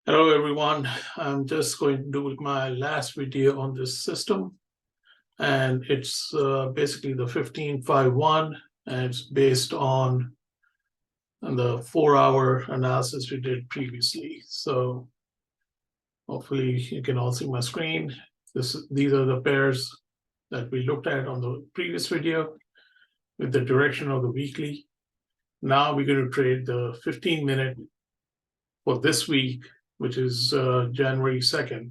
Hello everyone, I'm just going to do my last video on this system, and it's basically the 1551, and it's based on the 4-hour analysis we did previously. So hopefully you can all see my screen. These are the pairs that we looked at on the previous video with the direction of the weekly. Now we're going to trade the 15-minute for this week, which is January 2nd,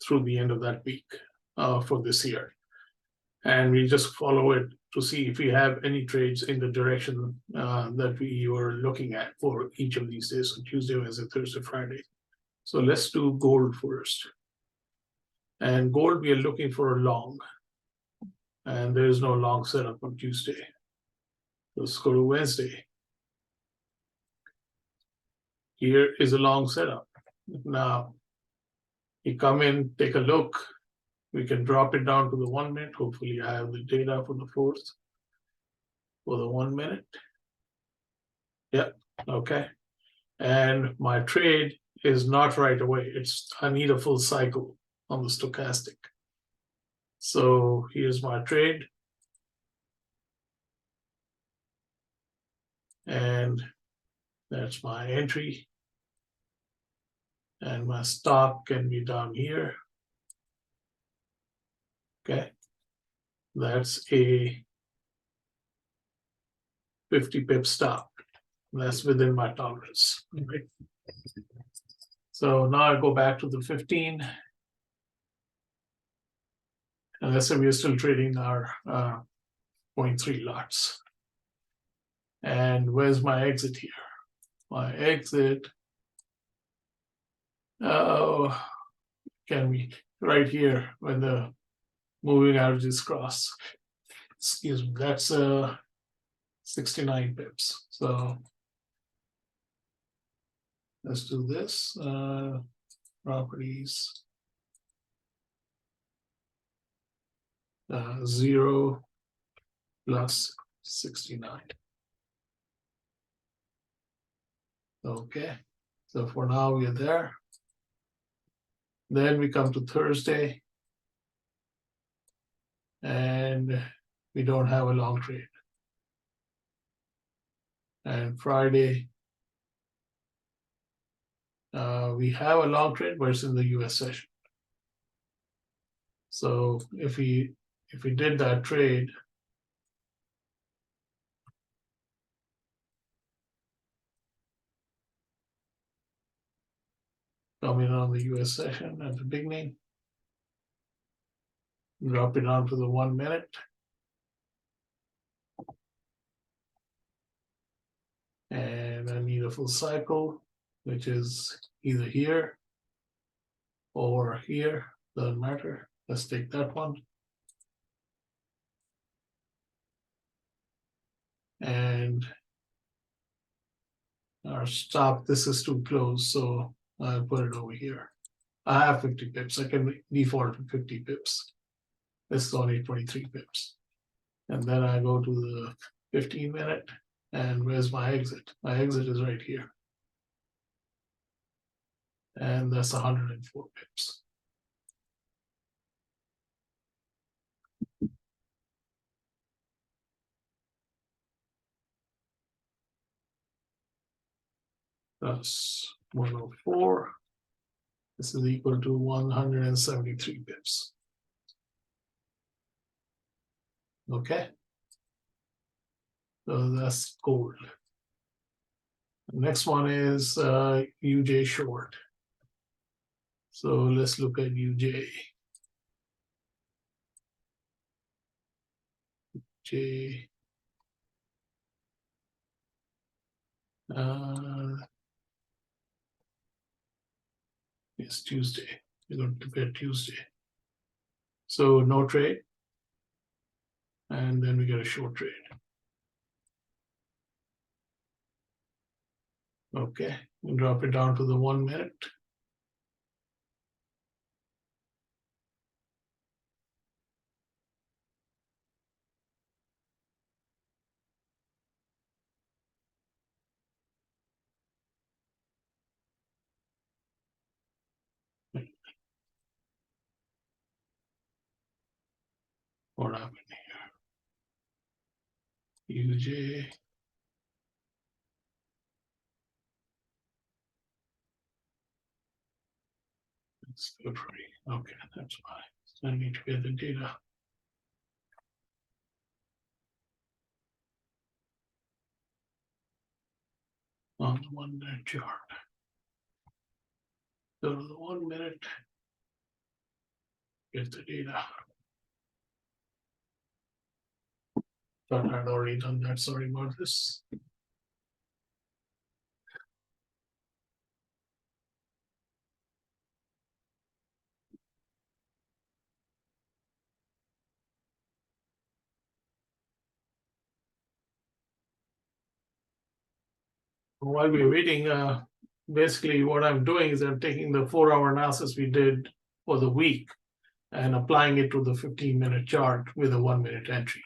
through the end of that week for this year. And we just follow it to see if we have any trades in the direction that we were looking at for each of these days, on Tuesday, Wednesday, Thursday, Friday. So let's do gold first. And gold, we are looking for a long. And there is no long setup on Tuesday. Let's go to Wednesday. Here is a long setup. Now, you come in, take a look. We can drop it down to the 1 minute. Hopefully I have the data for the fourth, for the 1 minute. Yep, okay. And my trade is not right away. I need a full cycle on the stochastic. So here's my trade. And that's my entry. And my stop can be down here. Okay. That's a 50 pip stop. That's within my tolerance. Okay. So now I go back to the 15. And let's say we are still trading our 0.3 lots. And where's my exit here? My exit, can be right here when the moving averages cross. Excuse me, that's 69 pips. So let's do this. Properties. 0 plus 69. Okay, so for now we are there. Then we come to Thursday, and we don't have a long trade. And Friday, we have a long trade, but it's in the US session. So if we did that trade, coming on the US session at the beginning, drop it down to the 1 minute. And I need a full cycle, which is either here or here, doesn't matter. Let's take that one. And our stop, this is too close, so I'll put it over here. I have 50 pips. I can default to 50 pips. This is only 23 pips. And then I go to the 15 minute, and where's my exit? My exit is right here. And that's 104 pips. That's 104. This is equal to 173 pips. Okay. So that's gold. The next one is UJ short. So let's look at UJ. It's Tuesday. We're going to compare Tuesday. So no trade. And then we get a short trade. Okay, and drop it down to the 1 minute. What happened here? UJ. It's February. Okay, that's fine. So I need to get the data. On the 1 minute chart. Go to the 1 minute. Get the data. Thought I'd already done that. Sorry about this. While we're waiting, basically what I'm doing is I'm taking the 4-hour analysis we did for the week and applying it to the 15-minute chart with a 1 minute entry.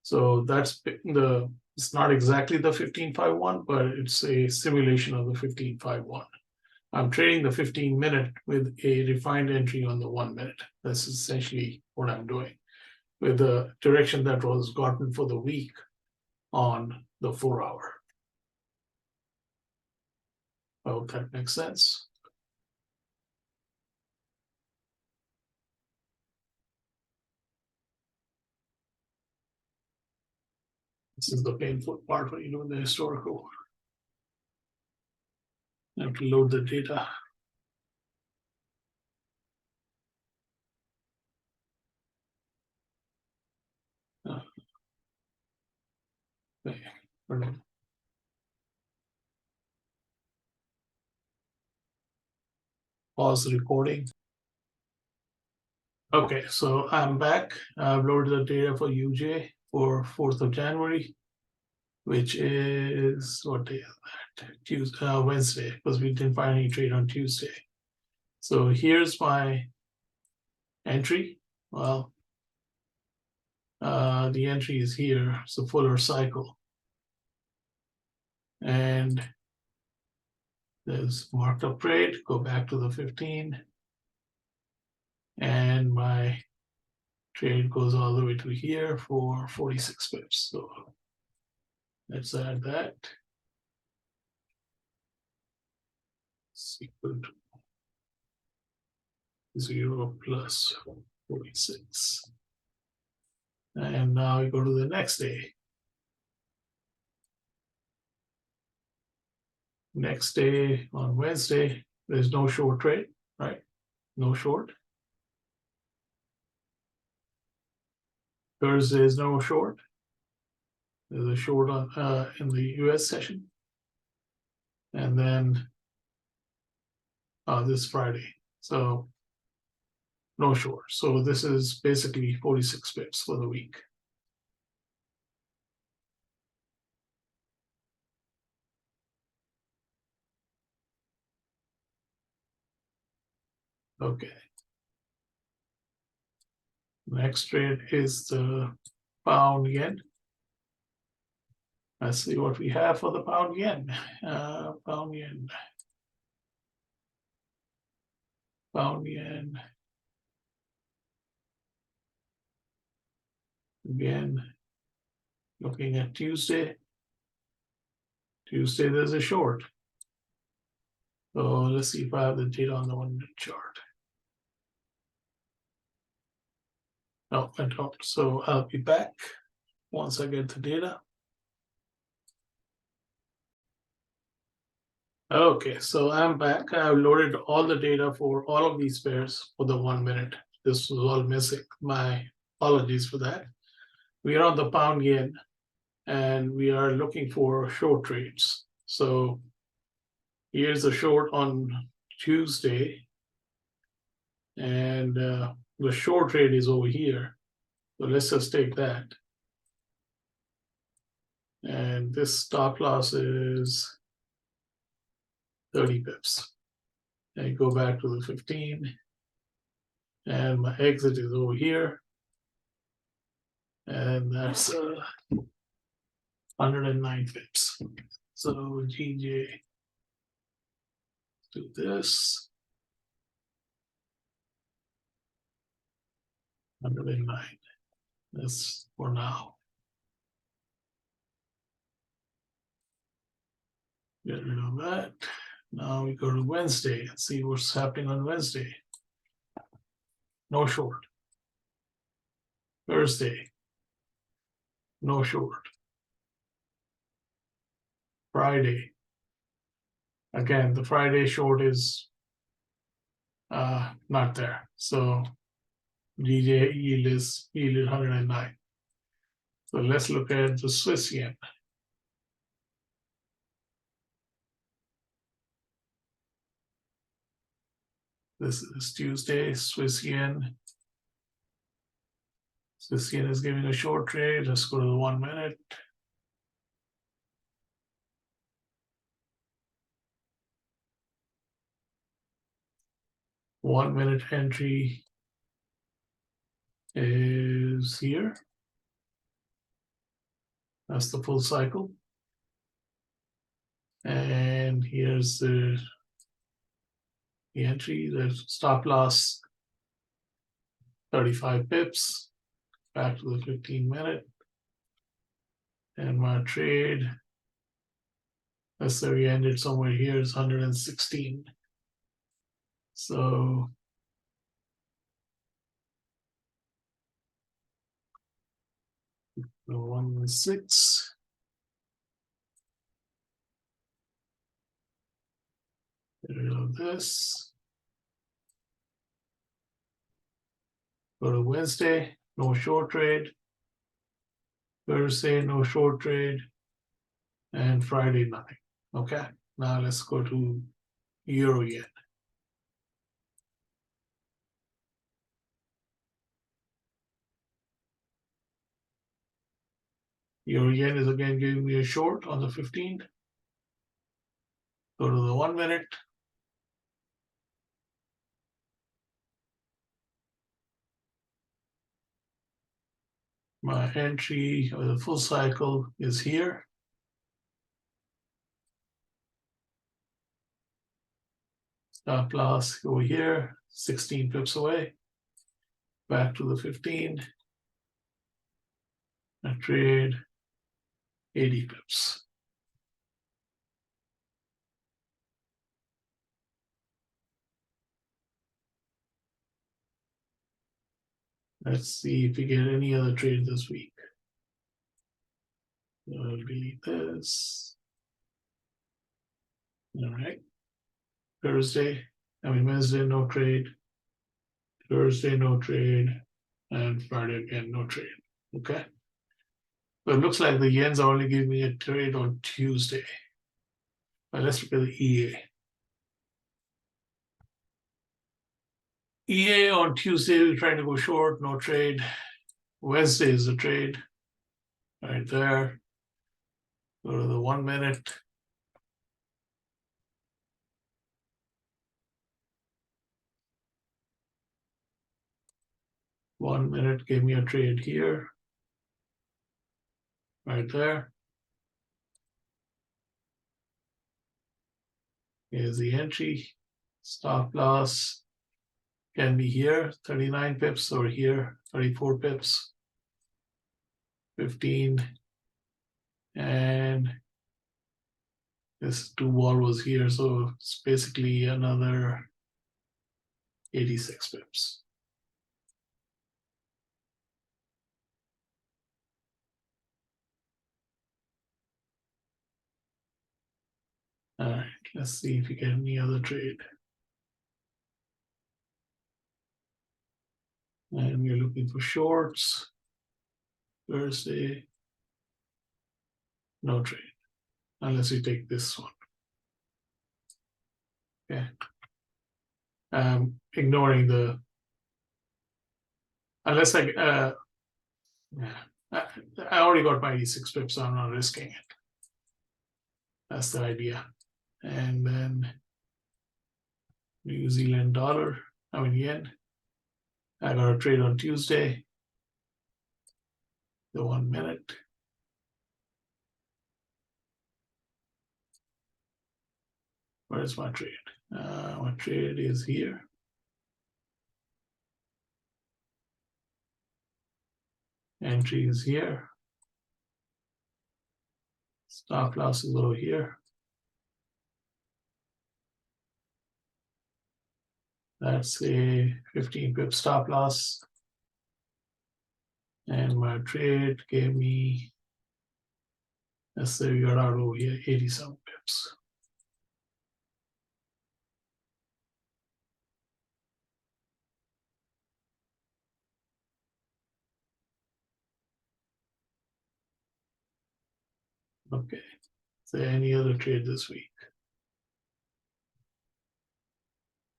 So that's it's not exactly the 1551, but it's a simulation of the 1551. I'm trading the 15-minute with a refined entry on the 1 minute. That's essentially what I'm doing with the direction that was gotten for the week on the 4-hour. I hope that makes sense. This is the painful part when you do the historical. You have to load the data. Okay. Pause the recording. Okay, so I'm back. I've loaded the data for UJ for 4th of January, which is what day is that? Tuesday, Wednesday, because we didn't find any trade on Tuesday. So here's my entry. Well, the entry is here. It's a fuller cycle. And there's marked up trade, go back to the 15. And my trade goes all the way to here for 46 pips. So let's add that. It's equal to 0 plus 46. And now we go to the next day. Next day on Wednesday, there's no short trade, right? No short. Thursday is no short. There's a short on in the US session. And then this Friday. So no short. So this is basically 46 pips for the week. Okay. Next trade is the pound yen. Let's see what we have for the pound yen. Pound yen. Pound yen. Again, looking at Tuesday. Tuesday, there's a short. So let's see if I have the data on the 1 minute chart. No, I don't. So I'll be back once I get the data. Okay, so I'm back. I've loaded all the data for all of these pairs for the 1 minute. This was all missing. My apologies for that. We are on the pound yen and we are looking for short trades. So here's a short on Tuesday. And the short trade is over here. So let's just take that. And this stop loss is 30 pips. And go back to the 15. And my exit is over here. And that's 109 pips. So GJ, do this. 109. That's for now. Get rid of that. Now we go to Wednesday and see what's happening on Wednesday. No short. Thursday, no short. Friday, again, the Friday short is not there. So DJ yield is yielded 109. So let's look at the Swiss yen. This is Tuesday, Swiss yen. Swiss yen is giving a short trade. Let's go to the 1 minute. One minute entry is here. That's the full cycle. And here's the entry, the stop loss, 35 pips, back to the 15 minute. And my trade, let's say we ended somewhere here, is 116. So the 116. Get rid of this. Go to Wednesday, no short trade. Thursday, no short trade. And Friday, nothing. Okay, now let's go to Euro yen. Euro yen is again giving me a short on the 15th. Go to the 1 minute. My entry or the full cycle is here. Stop loss over here, 16 pips away. Back to the 15. I trade 80 pips. Let's see if we get any other trade this week. I'll delete this. All right. Wednesday, no trade. Thursday, no trade. And Friday again, no trade. Okay. But it looks like the yen's are only giving me a trade on Tuesday. But let's look at the EA. EA on Tuesday, we're trying to go short, no trade. Wednesday is the trade. Right there. Go to the 1 minute. One minute gave me a trade here. Right there. Here's the entry. Stop loss can be here, 39 pips, or here, 34 pips. 15. And this 2 wall was here, so it's basically another 86 pips. All right, let's see if we get any other trade. And we're looking for shorts. Thursday, no trade, unless we take this one. Okay. Ignoring the, unless I already got my 86 pips, so I'm not risking it. That's the idea. And then New Zealand dollar, yen. I got a trade on Tuesday. The 1 minute. Where's my trade? My trade is here. Entry is here. Stop loss is over here. That's a 15 pip stop loss. And my trade gave me, let's say we got out over here, 87 pips. Okay. Is there any other trade this week?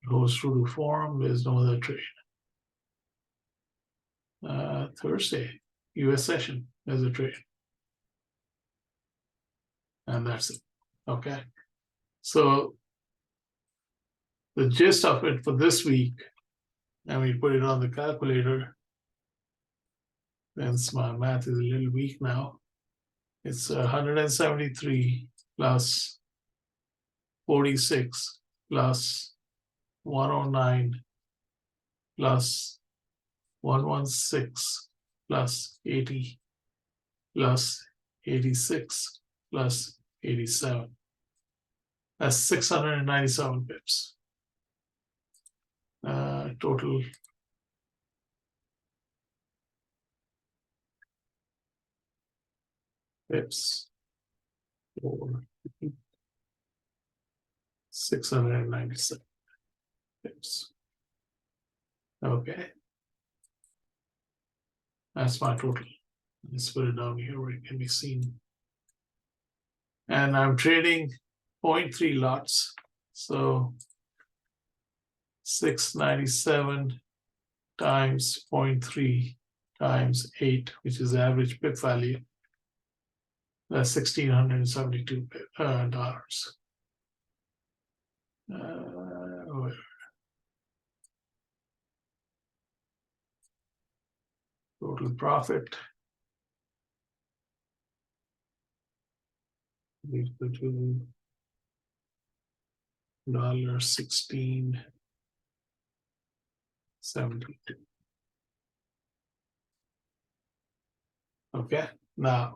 Goes through the forum, there's no other trade. Thursday, US session, there's a trade. And that's it. Okay. So the gist of it for this week, and we put it on the calculator, since my math is a little weak now, it's 173 plus 46 plus 109 plus 116 plus 80 plus 86 plus 87. That's 697 pips. Total pips for 697 pips. Okay. That's my total. Let's put it down here where it can be seen. And I'm trading 0.3 lots. So 697 times 0.3 times 8, which is the average pip value. That's $1,672. Total profit equal to $16.72. Okay, now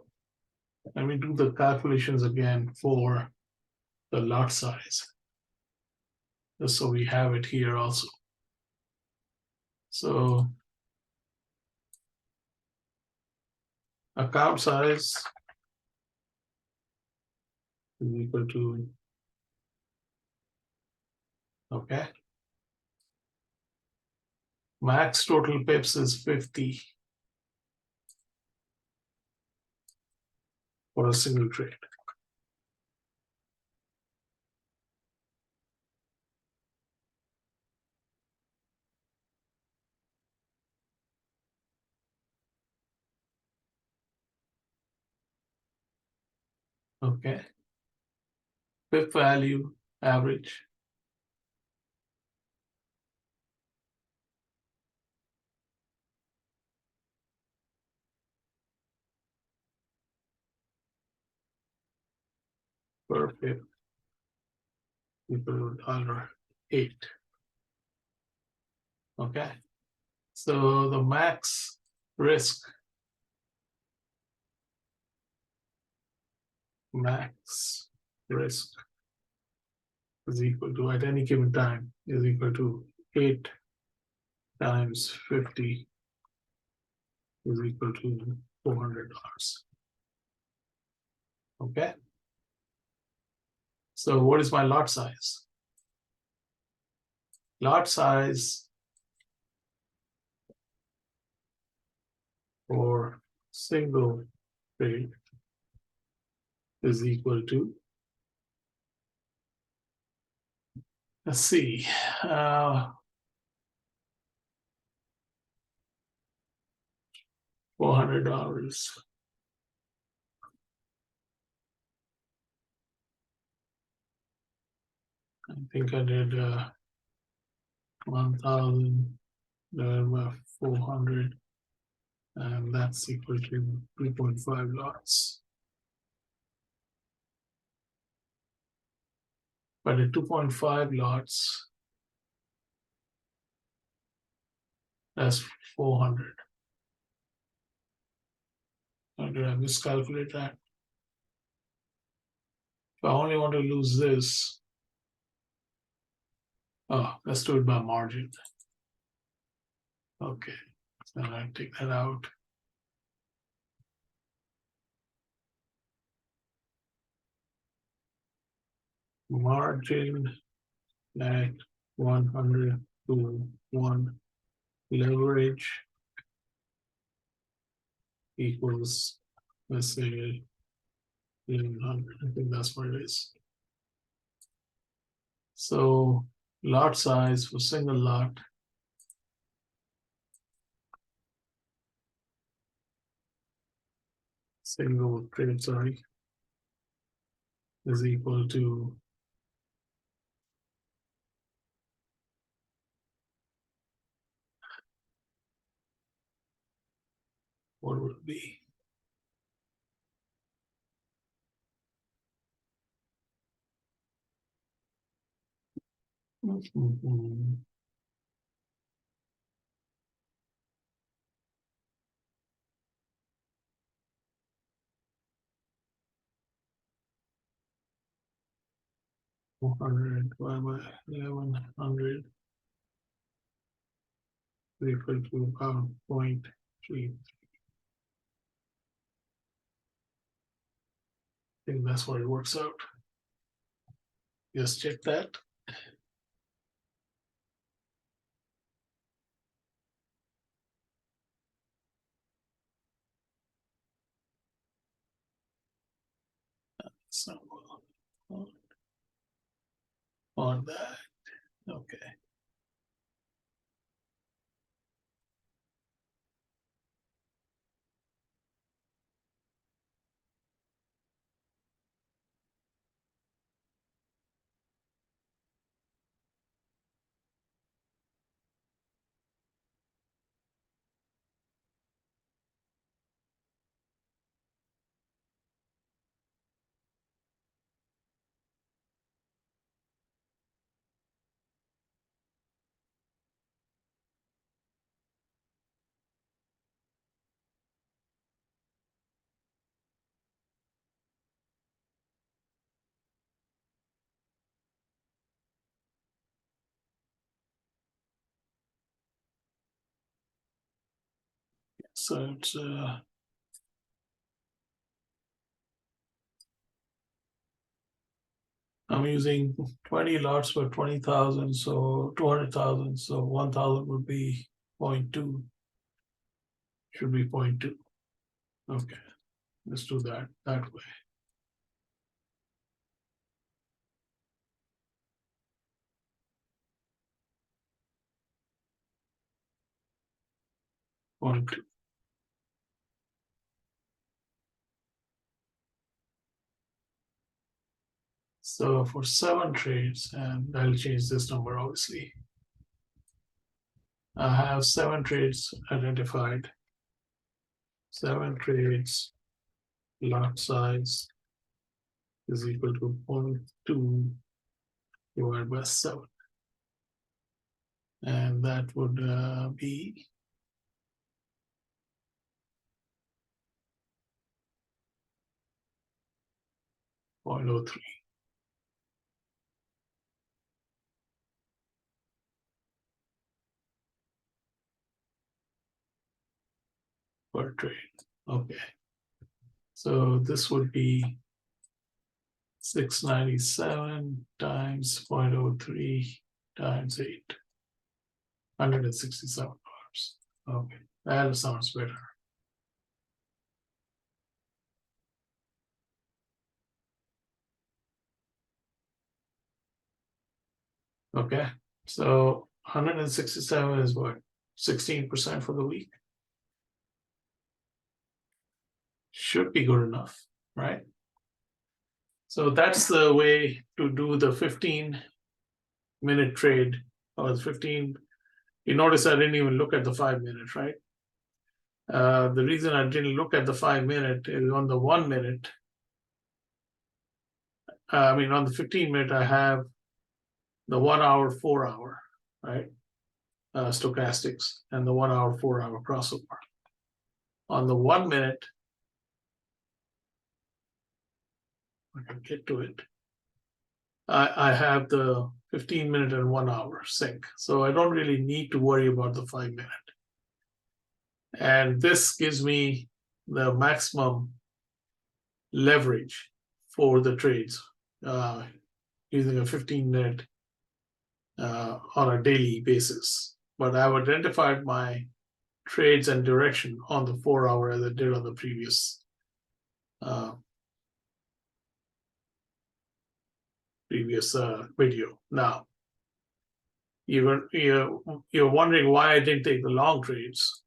let me do the calculations again for the lot size, just so we have it here also. So account size is equal to, okay, max total pips is 50 for a single trade. Okay, pip value average per pip equal to $8. Okay, so the max risk is equal to, at any given time, is equal to 8 times 50 is equal to $400. Okay, so what is my lot size? Lot size for single trade is equal to, let's see, $400. I think I did 1,000 divided by 400, and that's equal to 3.5 lots. But at 2.5 lots, that's 400. Or did I miscalculate that? If I only want to lose this, oh, let's do it by margin. Okay, so I take that out. Margin at 100 to 1 leverage equals, let's say, 1100. I think that's what it is. So lot size for single lot single trade, sorry, is equal to what would it be? Mm-hmm. Four hundred divided by 1100 equal to 0.3. I think that's what it works out. Just check that. So on that, okay. So it's I'm using 20 lots for 20,000, so 200,000, so 1,000 would be 0.2. Should be 0.2. Okay, let's do that way. Point two. So for 7 trades, and I'll change this number obviously. I have 7 trades identified. 7 trades, lot size is equal to 0.2 divided by 7. And that would be 0.03. Per trade. Okay. So this would be 697 times 0.03 times 8. $167. Okay, that sounds better. Okay, so 167 is what? 16% for the week? Should be good enough, right? So that's the way to do the 15-minute trade, or 15. You notice I didn't even look at the 5 minute, right? The reason I didn't look at the 5 minute is on the 1 minute. I mean, on the 15 minute, I have the 1 hour, 4 hour, right? Stochastics, and the 1 hour, 4 hour crossover. On the 1 minute, I can get to it. I have the 15-minute and 1 hour sync. So I don't really need to worry about the 5-minute. And this gives me the maximum leverage for the trades using a 15-minute on a daily basis. But I've identified my trades and direction on the 4 hour as I did on the previous video. Now, you're wondering why I didn't take the long trades,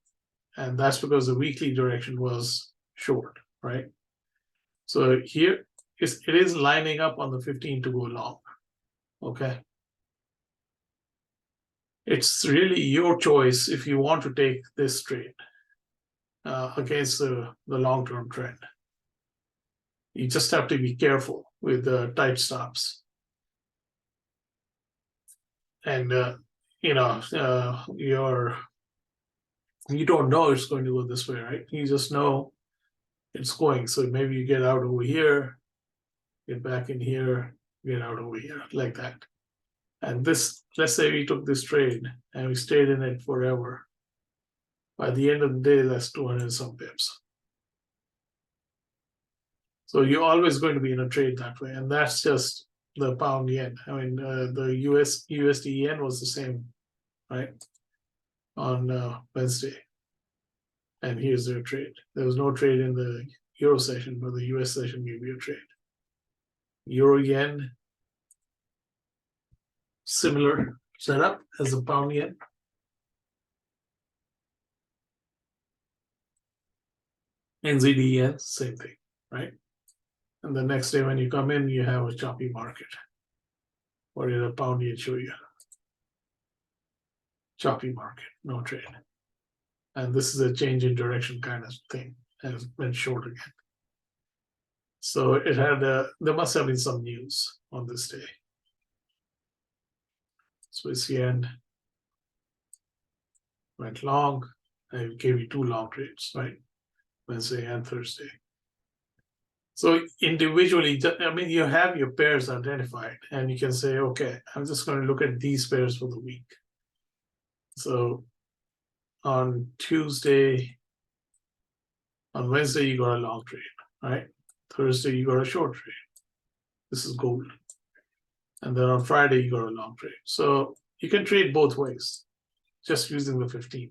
and that's because the weekly direction was short, right? So here it is lining up on the 15 to go long, okay? It's really your choice if you want to take this trade against the long-term trend. You just have to be careful with the tight stops. And, you don't know it's going to go this way, right? You just know it's going. So maybe you get out over here, get back in here, get out over here, like that. And this, let's say we took this trade and we stayed in it forever. By the end of the day, that's 200 some pips. So you're always going to be in a trade that way. And that's just the pound yen. I mean, the USD yen was the same, right? On Wednesday. And here's their trade. There was no trade in the Euro session, but the US session gave you a trade. Euro yen, similar setup as the pound yen. NZD yen, same thing, right? And the next day when you come in, you have a choppy market. What did a pound yen show you? Choppy market, no trade. And this is a change in direction kind of thing, and it went short again. So it had there must have been some news on this day. Swiss yen went long. I gave you 2 long trades, right? Wednesday and Thursday. So individually, I mean, you have your pairs identified, and you can say, okay, I'm just going to look at these pairs for the week. So on Tuesday, on Wednesday, you got a long trade, right? Thursday, you got a short trade. This is gold. And then on Friday, you got a long trade. So you can trade both ways, just using the 15.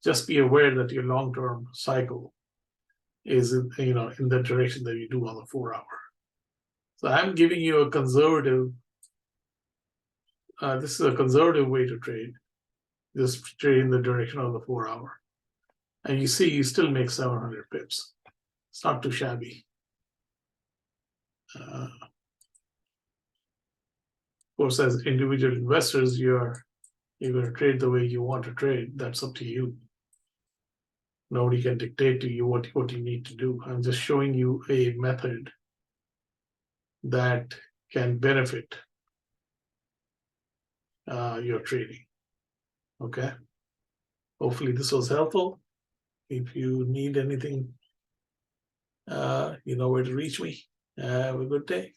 Just be aware that your long-term cycle is in the direction that you do on the 4 hour. So I'm giving you a conservative, this is a conservative way to trade. Just trade in the direction of the 4 hour. And you see, you still make 700 pips. It's not too shabby. Of course, as individual investors, you're going to trade the way you want to trade. That's up to you. Nobody can dictate to you what you need to do. I'm just showing you a method that can benefit your trading. Okay. Hopefully this was helpful. If you need anything, you know where to reach me. Have a good day.